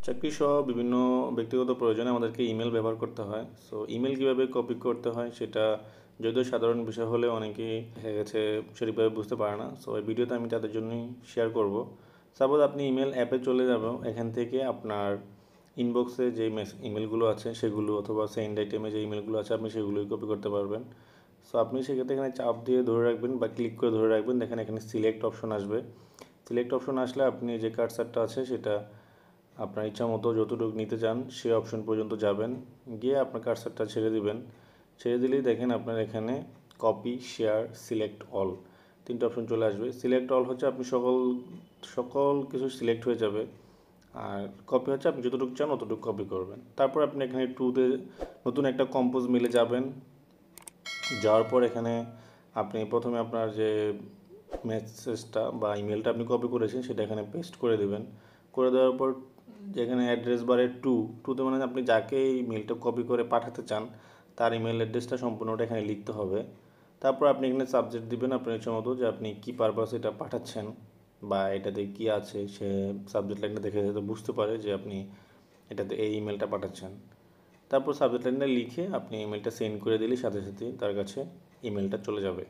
চাকরি সহ বিভিন্ন ব্যক্তিগত প্রয়োজনে আমাদেরকে ইমেল ব্যবহার করতে হয়। সো ইমেল কীভাবে কপি করতে হয় সেটা যদিও সাধারণ বিষয় হলে অনেকেই দেখা গেছে সঠিকভাবে বুঝতে পারে না। সো এই ভিডিওতে আমি তাদের জন্যই শেয়ার করব। সাপোজ আপনি ইমেল অ্যাপে চলে যাবেন, এখান থেকে আপনার ইনবক্সে যে ইমেলগুলো আছে সেগুলো অথবা সেন্ড আইটেমে যে ইমেলগুলো আছে আপনি সেগুলোই কপি করতে পারবেন। সো আপনি সেক্ষেত্রে এখানে চাপ দিয়ে ধরে রাখবেন বা ক্লিক করে ধরে রাখবেন, দেখেন এখানে সিলেক্ট অপশন আসবে। সিলেক্ট অপশন আসলে আপনি যে কার্সারটা আছে সেটা আপনার ইচ্ছা মতো যতটুকু নিতে চান সেই অপশন পর্যন্ত যাবেন, গিয়ে আপনার কার্সারটা ছেড়ে দিবেন। ছেড়ে দিলেই দেখেন আপনার এখানে কপি, শেয়ার, সিলেক্ট অল তিনটা অপশন চলে আসবে। সিলেক্ট অল হচ্ছে আপনি সকল কিছু সিলেক্ট হয়ে যাবে, আর কপি হচ্ছে আপনি যতটুকু চান অতটুকু কপি করবেন। তারপর আপনি এখানে টুতে নতুন একটা কম্পোজ মিলে যাবেন। যাওয়ার পর এখানে আপনি প্রথমে আপনার যে মেসেজটা বা ইমেলটা আপনি কপি করেছেন সেটা এখানে পেস্ট করে দেবেন। করে দেওয়ার পর যেখানে অ্যাড্রেস বারে টুতে মানে আপনি যাকে এই মেলটা কপি করে পাঠাতে চান তার ইমেল অ্যাড্রেসটা সম্পূর্ণটা এখানে লিখতে হবে। তারপর আপনি এখানে সাবজেক্ট দিবেন আপনার ইচ্ছা মতো যে আপনি কী পারপাস এটা পাঠাচ্ছেন বা এটাতে কী আছে, সে সাবজেক্ট লাইনটা দেখে হয়তো বুঝতে পারে যে আপনি এটাতে এই ইমেলটা পাঠাচ্ছেন। তারপর সাবজেক্ট লাইনটা লিখে আপনি ইমেলটা সেন্ড করে দিলে সাথে সাথে তার কাছে ইমেলটা চলে যাবে।